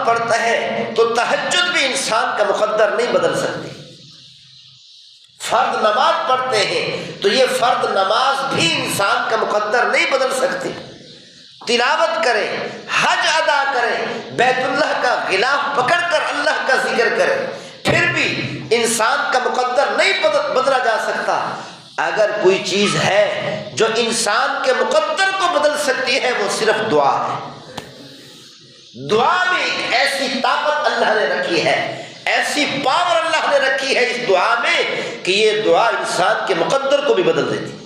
پڑھتا ہے تو تہجد بھی انسان کا مقدر نہیں بدل سکتی۔ فرض نماز پڑھتے ہیں تو یہ فرض نماز بھی انسان کا مقدر نہیں بدل سکتی۔ تلاوت کرے، حج ادا کرے، بیت اللہ کا غلاف پکڑ کر اللہ کا ذکر کرے، پھر بھی انسان کا مقدر نہیں بدلا جا سکتا۔ اگر کوئی چیز ہے جو انسان کے مقدر کو بدل سکتی ہے وہ صرف دعا ہے۔ دعا میں ایک ایسی طاقت اللہ نے رکھی ہے، ایسی پاور اللہ نے رکھی ہے اس دعا میں کہ یہ دعا انسان کے مقدر کو بھی بدل دیتی ہے۔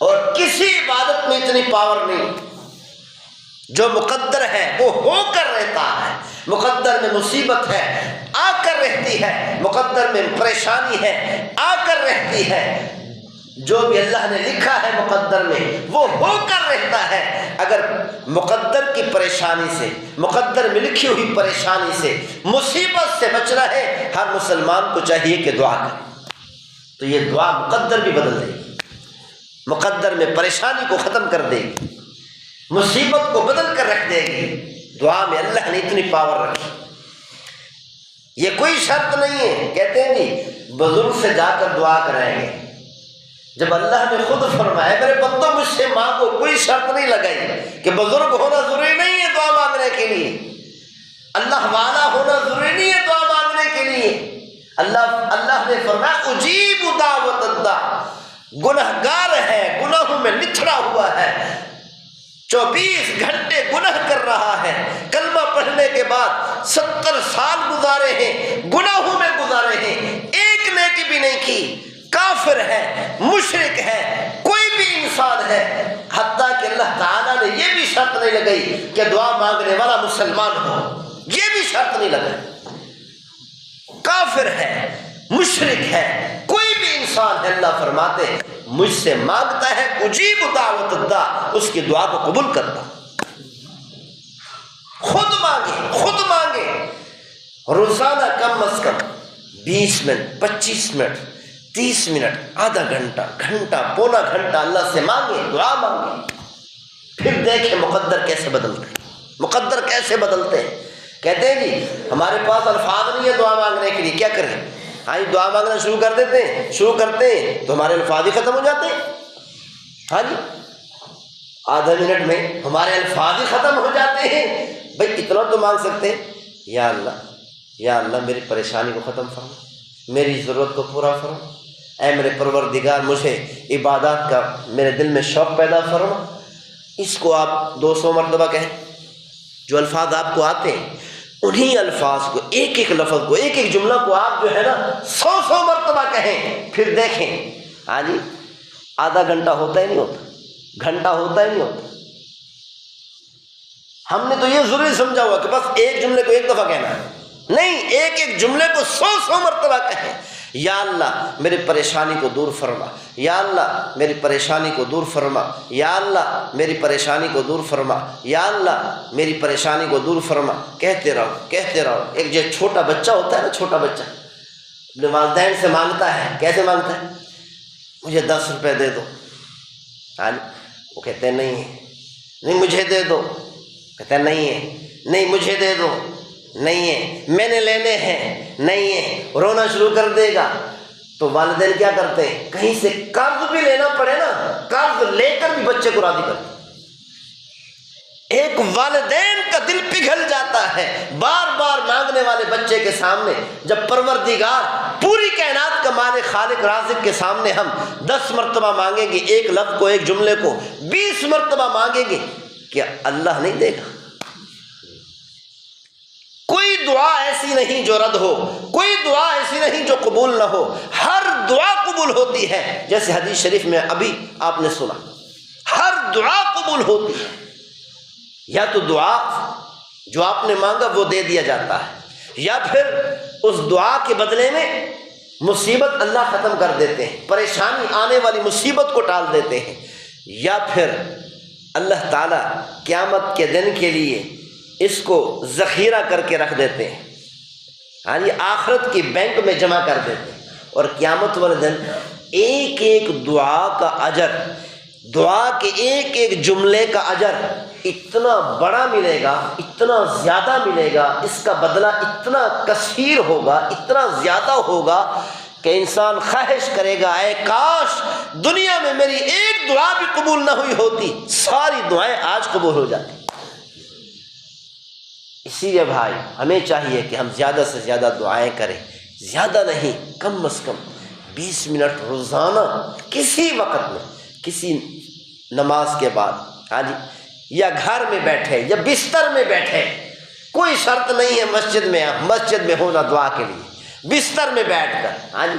اور کسی عبادت میں اتنی پاور نہیں۔ جو مقدر ہے وہ ہو کر رہتا ہے، مقدر میں مصیبت ہے آ کر رہتی ہے، مقدر میں پریشانی ہے آ کر رہتی ہے۔ جو بھی اللہ نے لکھا ہے مقدر میں وہ ہو کر رہتا ہے۔ اگر مقدر کی پریشانی سے، مقدر میں لکھی ہوئی پریشانی سے، مصیبت سے بچنا ہے، ہر مسلمان کو چاہیے کہ دعا کرے، تو یہ دعا مقدر بھی بدل دے گی، مقدر میں پریشانی کو ختم کر دے گی، مصیبت کو بدل کر رکھ دے گی۔ دعا میں اللہ نے اتنی پاور رکھی۔ یہ کوئی شرط نہیں ہے، کہتے ہیں جی بزرگ سے جا کر دعا کرائیں گے، جب اللہ نے خود فرمایا میرے بندوں مجھ سے مانگو، کوئی شرط نہیں لگائی کہ بزرگ ہونا ضروری نہیں ہے دعا مانگنے کے لیے، اللہ والا ہونا ضروری نہیں ہے دعا مانگنے کے لیے۔ اللہ نے فرمایا اجیب دعوت الداع، گنہگار ہے، گناہوں میں لتھڑا ہوا ہے، 24 گھنٹے گناہ کر رہا ہے، کلمہ پڑھنے کے بعد 70 سال گزارے ہیں، گناہوں میں گزارے ہیں، ایک نیکی بھی نہیں کی، کافر ہے، مشرک ہے، کوئی بھی انسان ہے، حتیٰ کہ اللہ تعالیٰ نے یہ بھی شرط نہیں لگائی کہ دعا مانگنے والا مسلمان ہو، یہ بھی شرط نہیں لگائی۔ کافر ہے، مشرک ہے، کوئی بھی انسان ہے، اللہ فرماتے مجھ سے مانگتا ہے اجیب دعوت الداع، اس کی دعا کو قبول کرتا۔ خود مانگے روزانہ کم از کم 20 منٹ، 25 منٹ، 30 منٹ، آدھا گھنٹہ، گھنٹہ، پونا گھنٹہ اللہ سے مانگے، دعا مانگے، پھر دیکھیں مقدر کیسے بدلتے ہیں۔ مقدر کیسے بدلتے ہیں؟ کہتے ہیں جی ہمارے پاس الفاظ نہیں ہے دعا مانگنے کے لیے، کیا کریں؟ ہاں جی دعا مانگنا شروع کر دیتے ہیں، شروع کرتے ہیں تو ہمارے الفاظ ہی ختم ہو جاتے ہیں۔ ہاں جی آدھا منٹ میں ہمارے الفاظ ہی ختم ہو جاتے ہیں۔ بھائی اتنا تو مانگ سکتے ہیں، یا اللہ میری پریشانی کو ختم فرما، میری ضرورت کو پورا فرما، اے میرے پروردگار مجھے عبادات کا میرے دل میں شوق پیدا فرما۔ اس کو آپ 200 مرتبہ کہیں، جو الفاظ آپ کو آتے ہیں انہی الفاظ کو، ایک ایک لفظ کو، ایک ایک جملہ کو آپ جو ہے نا 100 مرتبہ کہیں، پھر دیکھیں۔ ہاں جی آدھا گھنٹہ ہوتا ہی نہیں ہوتا، گھنٹہ ہوتا ہی نہیں ہوتا۔ ہم نے تو یہ ضروری سمجھا ہوا کہ بس ایک جملے کو ایک دفعہ کہنا ہے، نہیں، ایک ایک جملے کو 100 مرتبہ کہیں۔ یا اللہ میری پریشانی کو دور فرما، یا اللہ میری پریشانی کو دور فرما، یا اللہ میری پریشانی کو دور فرما، یا اللہ میری پریشانی کو دور فرما۔ کہتے رہو۔ ایک جو چھوٹا بچہ ہوتا ہے نا، چھوٹا بچہ اپنے والدین سے مانگتا ہے، کیسے مانگتا ہے؟ مجھے 10 روپے دے دو۔ ہاں وہ کہتے ہیں نہیں مجھے دے دو، کہتے ہیں نہیں مجھے دے دو، نہیں ہے میں نے لینے ہیں، نہیں ہے، رونا شروع کر دے گا۔ تو والدین کیا کرتے ہیں؟ کہیں سے قرض بھی لینا پڑے نا، قرض لے کر بھی بچے کو راضی کرتے۔ ایک والدین کا دل پگھل جاتا ہے بار بار مانگنے والے بچے کے سامنے۔ جب پروردگار پوری کائنات کا مالک خالق رازق کے سامنے ہم 10 مرتبہ مانگیں گے ایک لفظ کو، ایک جملے کو 20 مرتبہ مانگیں گے، کیا اللہ نہیں دے گا؟ کوئی دعا ایسی نہیں جو رد ہو، کوئی دعا ایسی نہیں جو قبول نہ ہو، ہر دعا قبول ہوتی ہے۔ جیسے حدیث شریف میں ابھی آپ نے سنا، ہر دعا قبول ہوتی ہے۔ یا تو دعا جو آپ نے مانگا وہ دے دیا جاتا ہے، یا پھر اس دعا کے بدلے میں مصیبت اللہ ختم کر دیتے ہیں، پریشانی آنے والی مصیبت کو ٹال دیتے ہیں، یا پھر اللہ تعالیٰ قیامت کے دن کے لیے اس کو ذخیرہ کر کے رکھ دیتے ہیں۔ ہاں یہ آخرت کی بینک میں جمع کر دیتے ہیں، اور قیامت والے دن ایک ایک دعا کا اجر، دعا کے ایک ایک جملے کا اجر اتنا بڑا ملے گا، اتنا زیادہ ملے گا، اس کا بدلہ اتنا کثیر ہوگا، اتنا زیادہ ہوگا کہ انسان خواہش کرے گا اے کاش دنیا میں میری ایک دعا بھی قبول نہ ہوئی ہوتی، ساری دعائیں آج قبول ہو جاتی۔ اسی لیے بھائی ہمیں چاہیے کہ ہم زیادہ سے زیادہ دعائیں کریں، زیادہ نہیں، کم از کم 20 منٹ روزانہ کسی وقت میں، کسی نماز کے بعد، ہاں جی، یا گھر میں بیٹھے یا بستر میں بیٹھے، کوئی شرط نہیں ہے مسجد میں ہونا دعا کے لیے، بستر میں بیٹھ کر، ہاں جی،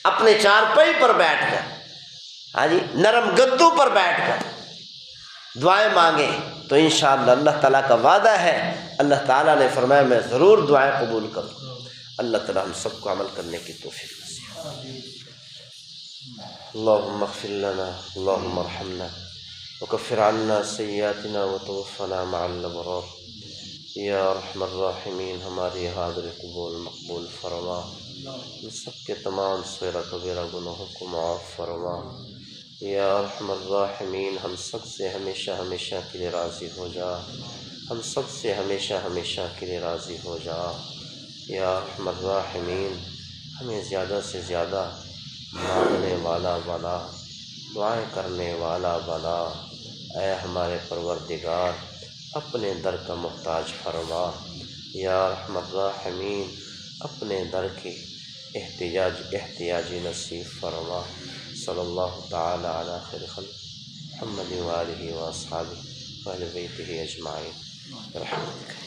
اپنے چارپائی پر بیٹھ کر، ہاں جی، نرم گدوں پر بیٹھ کر دعائیں مانگیں تو انشاءاللہ اللہ تعالیٰ کا وعدہ ہے، اللہ تعالیٰ نے فرمایا میں ضرور دعائیں قبول کروں۔ اللہ تعالیٰ ہم سب کو عمل کرنے کی توفیق نصیب۔ اللہم اغفر لنا، اللہم ارحمنا، وکفر عنا سیئاتنا وتوفنا مع الابرار۔ یا ارحم الراحمین ہماری حاضر قبول مقبول فرما، ہم سب کے تمام صغیرہ کبیرہ گناہوں کو معاف فرما۔ یا ارحم الراحمین ہم سب سے ہمیشہ ہمیشہ کے لیے راضی ہو جا، ہم سب سے ہمیشہ ہمیشہ کے لیے راضی ہو جا۔ یا ارحم الراحمین ہمیں زیادہ سے زیادہ مانگنے والا بنا، دعائیں کرنے والا بنا۔ اے ہمارے پروردگار اپنے در کا محتاج فرما۔ یا ارحم الراحمین اپنے در کی احتیاجی نصیب فرما۔ صلی اللہ تعالی علی خیر خلق محمد وآلہ واصحابہ واہل بیتہ اجمعین برحمتک۔